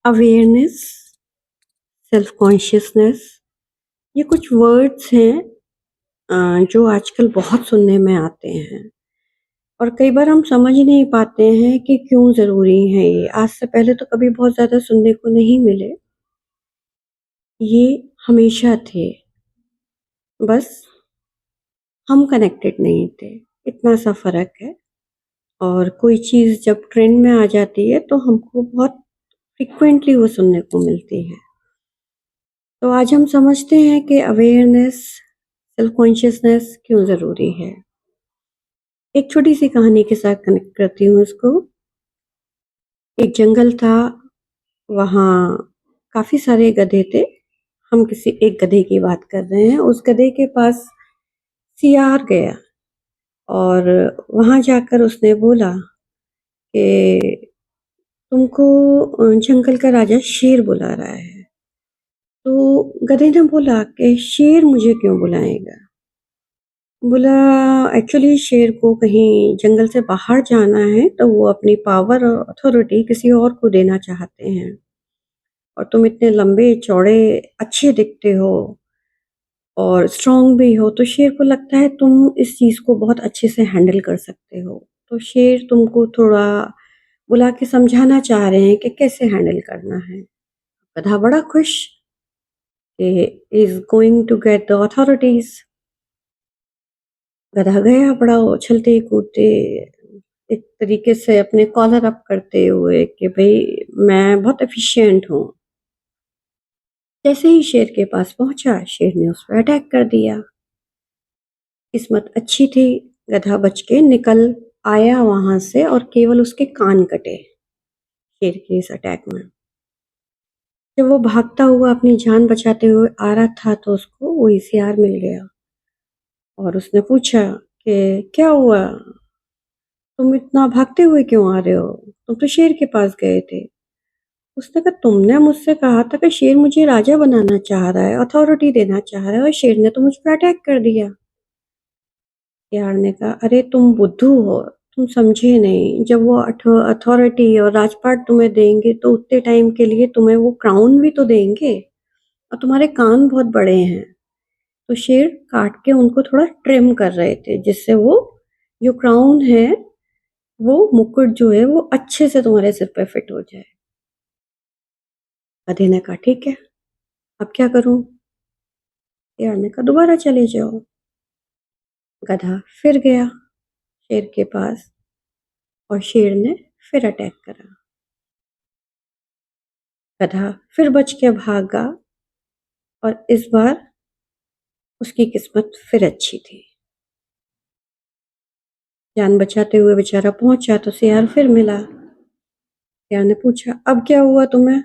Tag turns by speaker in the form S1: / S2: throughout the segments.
S1: Awareness, self consciousness, ये कुछ words हैं जो आजकल बहुत सुनने में आते हैं और कई बार हम समझ ही नहीं पाते हैं कि क्यों ज़रूरी हैं ये। आज से पहले तो कभी बहुत ज़्यादा सुनने को नहीं मिले, ये हमेशा थे, बस हम कनेक्टेड नहीं थे, इतना-सा फ़र्क है। और कोई चीज़ जब ट्रेंड में आ जाती है तो हमको बहुत फ्रीक्वेंटली वो सुनने को मिलती है। तो आज हम समझते हैं कि अवेयरनेस, सेल्फ कॉन्शियसनेस क्यों ज़रूरी है। एक छोटी-सी कहानी के साथ कनेक्ट करती हूँ इसको। एक जंगल था, वहाँ काफ़ी सारे गधे थे। हम किसी एक गधे की बात कर रहे हैं। उस गधे के पास सियार गया और वहाँ जाकर उसने बोला कि तुमको जंगल का राजा शेर बुला रहा है। तो गधे ने बोला कि शेर मुझे क्यों बुलाएगा? बोला एक्चुअली शेर को कहीं जंगल से बाहर जाना है तो वो अपनी पावर और अथॉरिटी किसी और को देना चाहते हैं और तुम इतने लंबे चौड़े अच्छे दिखते हो और स्ट्रांग भी हो तो शेर को लगता है तुम इस चीज़ को बहुत अच्छे से हैंडल कर सकते हो। तो शेर तुमको थोड़ा बुला के समझाना चाह रहे हैं कि कैसे हैंडल करना है। गधा बड़ा खुश कि is going to get the authorities. गधा गया बड़ा उछलते-कूदते एक तरीके से अपने कॉलर अप करते हुए कि भई मैं बहुत एफिशिएंट हूँ। जैसे ही शेर के पास पहुँचा, शेर ने उस पे अटैक कर दिया। किस्मत अच्छी थी, गधा बच के निकल आया वहाँ से और केवल उसके कान कटे, शेर के इस अटैक में। जब वो भागता हुआ अपनी जान बचाते हुए आ रहा था तो उसको वो होशियार मिल गया और उसने पूछा कि क्या हुआ? तुम इतना भागते हुए क्यों आ रहे हो? तुम तो शेर के पास गए थे। उसने कहा तुमने मुझसे कहा था कि शेर मुझे राजा बनाना चाह रहा है, अथॉरिटी देना चाह रहा है और शेर ने तो मुझ पे अटैक कर दिया। शेर ने कहा अरे तुम बुद्धू हो, तुम समझे नहीं। जब वो अथॉरिटी और राजपाट तुम्हें देंगे तो उतने टाइम के लिए तुम्हें वो क्राउन भी तो देंगे और तुम्हारे कान बहुत बड़े हैं। तो शेर काट के उनको थोड़ा ट्रिम कर रहे थे जिससे वो जो क्राउन है, वो मुकुट जो है वो अच्छे से तुम्हारे सिर पे फिट हो जाए। गधे ने कहा ठीक है, अब क्या करूं? शेर ने कहा दोबारा चले जाओ। गधा फिर गया शेर के पास और शेर ने फिर अटैक करा। गधा फिर बच के भागा और इस बार उसकी किस्मत फिर अच्छी थी। जान बचाते हुए बेचारा पहुंचा तो शेर फिर मिला। शेर ने पूछा अब क्या हुआ तुम्हें?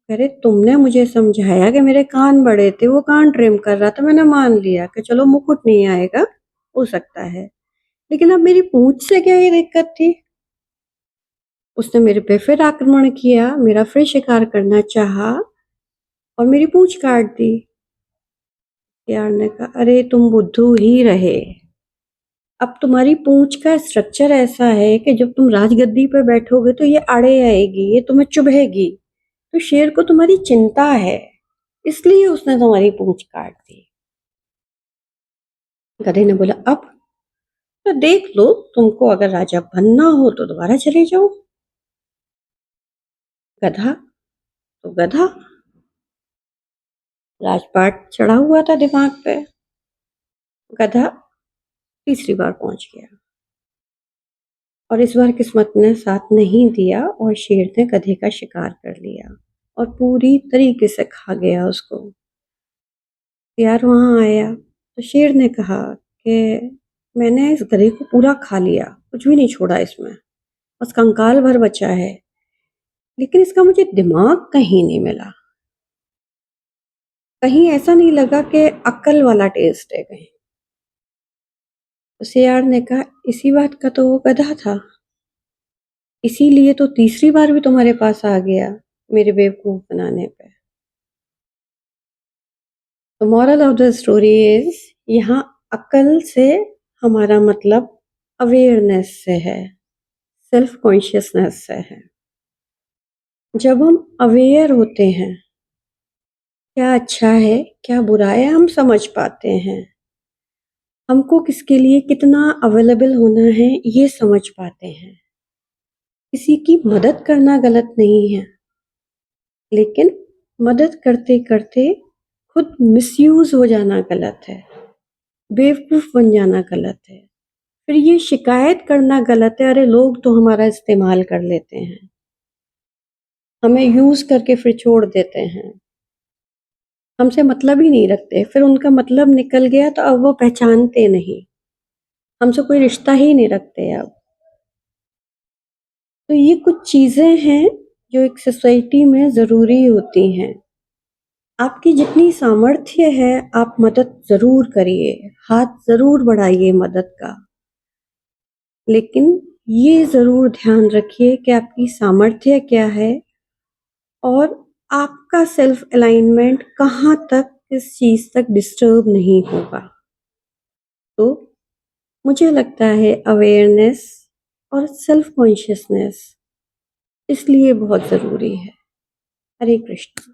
S1: अरे तुमने मुझे समझाया कि मेरे कान बड़े थे, वो कान ट्रिम कर रहा था, मैंने मान लिया कि चलो मुकुट नहीं आएगा, हो सकता है, लेकिन अब मेरी पूंछ से क्या ये दिक्कत थी? उसने मेरे पे फिर आक्रमण किया, मेरा फिर शिकार करना चाहा और मेरी पूंछ काट दी। शेर ने कहा अरे तुम बुद्धू ही रहे। अब तुम्हारी पूंछ का स्ट्रक्चर ऐसा है कि जब तुम राजगद्दी पे बैठोगे तो ये आड़े आएगी, ये तुम्हें चुभेगी। तो शेर को तुम्हारी चिंता है, इसलिए उसने तुम्हारी पूंछ काट दी। गधे ने बोला अब तो देख लो, तुमको अगर राजा बनना हो तो दोबारा चले जाओ। गधा तो गधा, राजपाट चढ़ा हुआ था दिमाग पे। गधा तीसरी बार पहुंच गया और इस बार किस्मत ने साथ नहीं दिया और शेर ने गधे का शिकार कर लिया और पूरी तरीके से खा गया उसको। यार वहां आया तो शेर ने कहा कि मैंने इस गधे को पूरा खा लिया, कुछ भी नहीं छोड़ा इसमें, बस कंकाल भर बचा है, लेकिन इसका मुझे दिमाग कहीं नहीं मिला। कहीं ऐसा नहीं लगा कि अक्ल वाला टेस्ट है कहीं। तो शेर ने कहा इसी बात का तो वो गधा था, इसीलिए तो तीसरी बार भी तुम्हारे पास आ गया मेरे बेवकूफ बनाने पे। तो moral of the story is, यहाँ अक्ल से हमारा मतलब अवेयरनेस से है, सेल्फ कॉन्शियसनेस से है। जब हम अवेयर होते हैं, क्या अच्छा है, क्या बुरा है, हम समझ पाते हैं। हमको किसके लिए कितना अवेलेबल होना है, ये समझ पाते हैं। किसी की मदद करना गलत नहीं है, लेकिन मदद करते-करते खुद मिसयूज़ हो जाना गलत है, बेवकूफ़ बन जाना गलत है। फिर ये शिकायत करना गलत है, अरे लोग तो हमारा इस्तेमाल कर लेते हैं, हमें यूज़ करके फिर छोड़ देते हैं, हमसे मतलब ही नहीं रखते, फिर उनका मतलब निकल गया तो अब वो पहचानते नहीं, हमसे कोई रिश्ता ही नहीं रखते अब। तो ये कुछ चीज़ें हैं जो एक सोसाइटी में ज़रूरी होती हैं। आपकी जितनी सामर्थ्य है आप मदद ज़रूर करिए, हाथ ज़रूर बढ़ाइए मदद का। लेकिन ये ज़रूर ध्यान रखिए कि आपकी सामर्थ्य क्या है और आपका सेल्फ अलाइनमेंट कहाँ तक, किस चीज़ तक डिस्टर्ब नहीं होगा। तो मुझे लगता है अवेयरनेस और सेल्फ कॉन्शियसनेस इसलिए बहुत ज़रूरी है। हरे कृष्ण।